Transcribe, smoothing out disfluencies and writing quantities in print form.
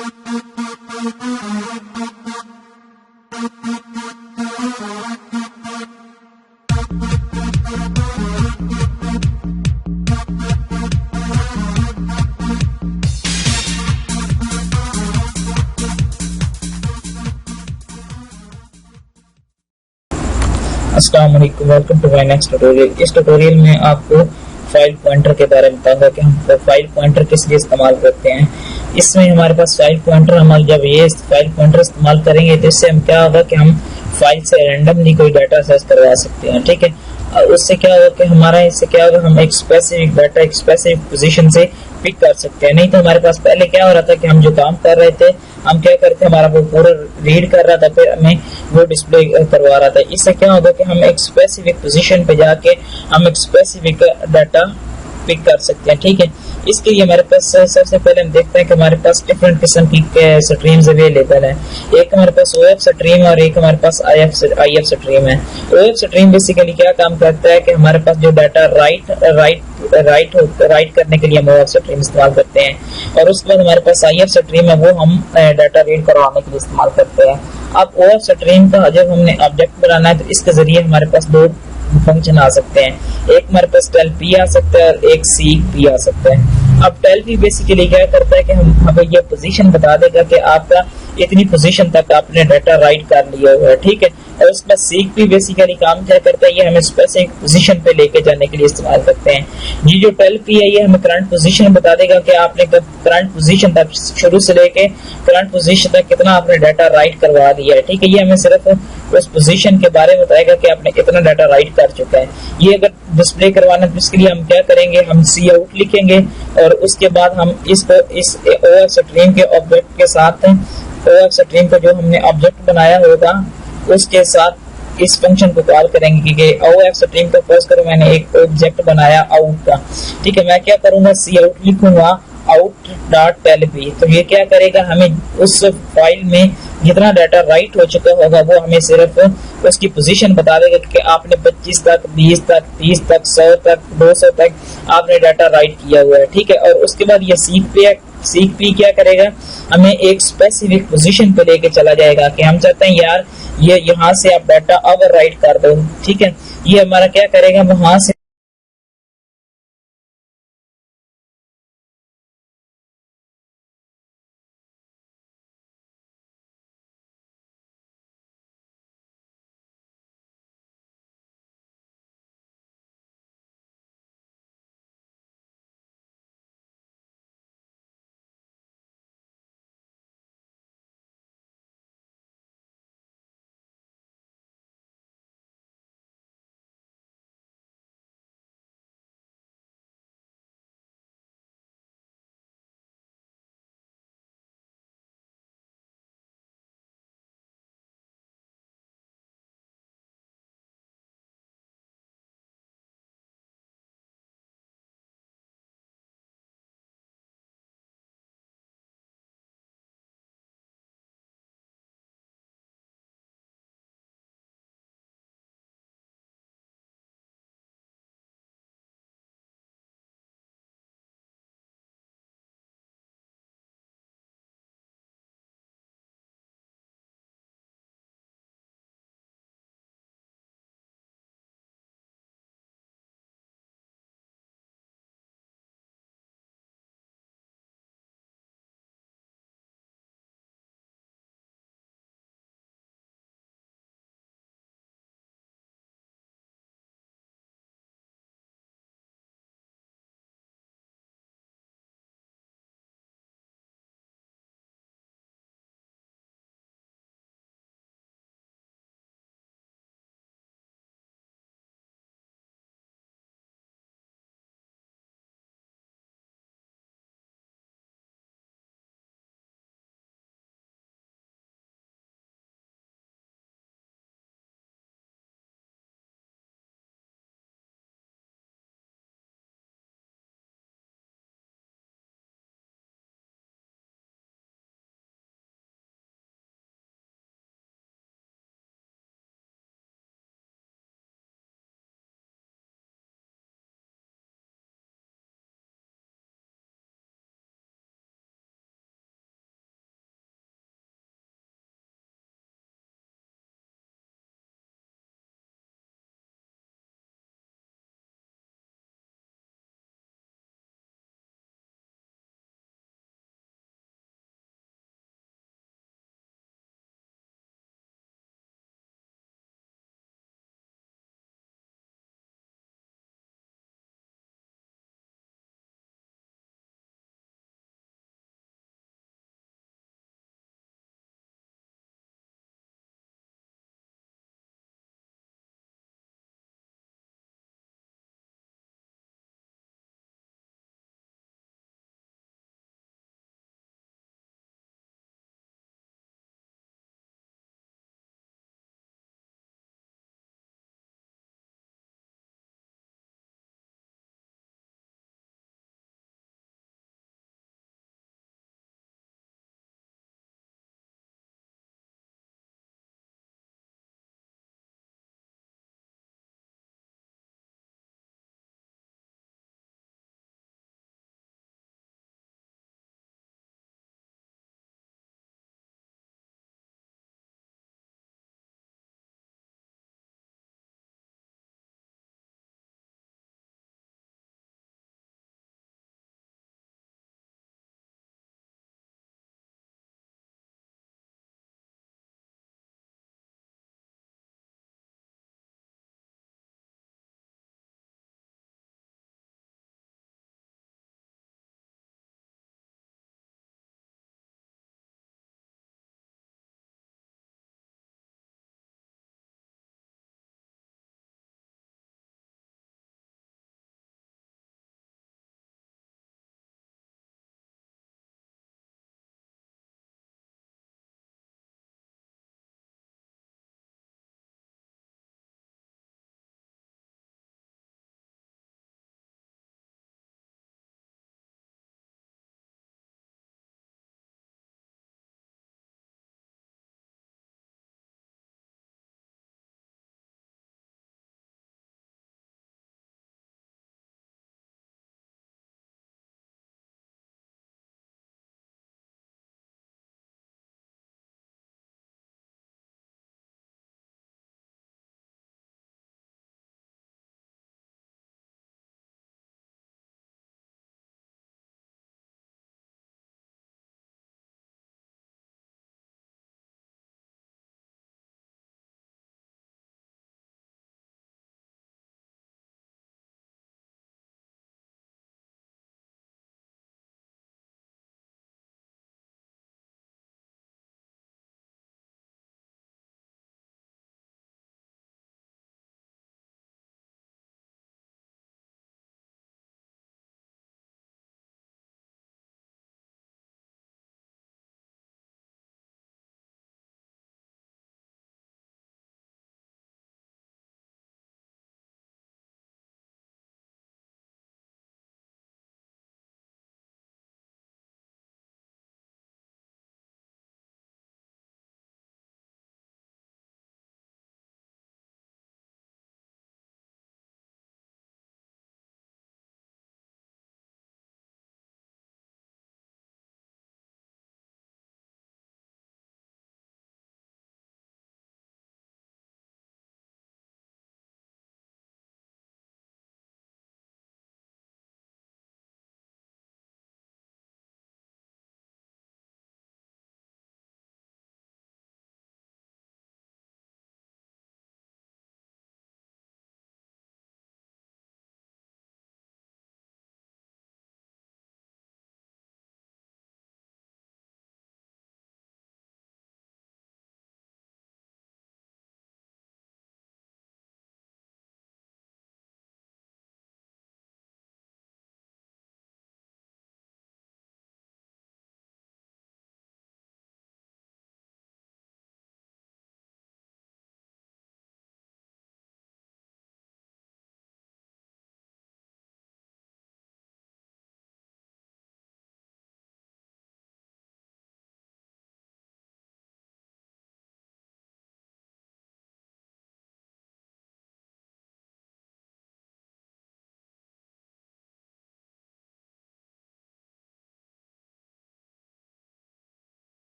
अस्सलाम वालेकुम, welcome to my next tutorial. इस ट्यूटोरियल में आपको फाइल पॉइंटर के बारे में बताऊंगा कि हम फाइल पॉइंटर किस लिए इस्तेमाल करते हैं। इसमें हमारे पास फाइल पॉइंटर, हम जब ये फाइल पॉइंटर इस्तेमाल करेंगे तो इससे हम क्या होगा कि हम फाइल से रैंडमली कोई डाटा एक्सेस करवा सकते हैं। ठीक है, उससे क्या होगा कि हमारा इससे क्या होगा, हम एक स्पेसिफिक डाटा एक स्पेसिफिक पोजीशन से पिक कर सकते हैं। नहीं तो हमारे पास पहले क्या हो रहा था कि हम जो काम कर रहे थे, हम क्या करते, हमारा वो पूरा रीड कर रहा था, फिर हमें वो डिस्प्ले करवा रहा था। इससे क्या होगा कि हम एक स्पेसिफिक पोजीशन पे जाके हम एक स्पेसिफिक डाटा पिक कर सकते हैं। ठीक है, इसके लिए हमारे पास सबसे पहले हम देखते हैं कि हमारे पास डिफरेंट किस्म की स्ट्रीम्स अवेलेबल है। एक हमारे पास OF स्ट्रीम और एक हमारे पास IF स्ट्रीम है। OF स्ट्रीम बेसिकली क्या काम करता है कि हमारे पास जो डाटा राइट करने के लिए हम OF स्ट्रीम इस्तेमाल करते हैं, और उसके बाद हमारे पास IF स्ट्रीम है, वो हम डाटा रीड करवाने के लिए इस्तेमाल करते हैं। अब OF स्ट्रीम का जब हमने ऑब्जेक्ट बनाना है तो इसके जरिए हमारे पास दो फंक्शन आ सकते हैं। एक हमारे पास टेल-पी आ सकता है और एक सीक-पी आ सकता है। अब टेल-पी बेसिकली क्या करता है कि हमें ये पोजीशन बता देगा कि आपका इतनी पोजीशन तक आपने डाटा राइट कर लिया हुआ है। ठीक है, और उसके बाद सीक-पी बेसिकली काम क्या करता है, ये हमें स्पेसिफिक पोजीशन पे लेके जाने के लिए इस्तेमाल करते हैं। ये जो टेल-पी है ये हमें करंट पोजीशन बता देगा कि आपने करंट पोजीशन तक शुरू से लेके करंट पोजीशन तक कितना आपने डाटा राइट करवा दिया है। ठीक है, ये हमें सिर्फ उस पोजीशन के बारे में बताएगा कि आपने कितना डाटा राइट कर चुका है। ये अगर डिस्प्ले करवाना है तो इसके लिए हम क्या करेंगे, हम सी आउट लिखेंगे और उसके बाद हम इस OF स्ट्रीम के ऑब्जेक्ट के साथ OF स्ट्रीम का जो हमने ऑब्जेक्ट बनाया होगा उसके साथ इस फंक्शन को कॉल करेंगे कि OF स्ट्रीम का फर्स्ट करो, मैंने एक ऑब्जेक्ट बनाया आउट का। ठीक है, मैं क्या करूंगा, सी आउट लिखूंगा out.tel-p, तो ये क्या करेगा, हमें उस फाइल में जितना डाटा राइट हो चुका होगा वो हमें सिर्फ उसकी पोजीशन बता देगा कि आपने 25 तक, 20 तक, 30 तक, 100 तक, 200 तक आपने डाटा राइट किया हुआ है। ठीक है, और उसके बाद ये सीक-पी क्या करेगा, हमें एक स्पेसिफिक पोजीशन पे लेके चला जाएगा कि हम चाहते हैं यार ये यहाँ से आप डाटा ओवर राइट कर दो। ठीक है, ये हमारा क्या करेगा, वहां से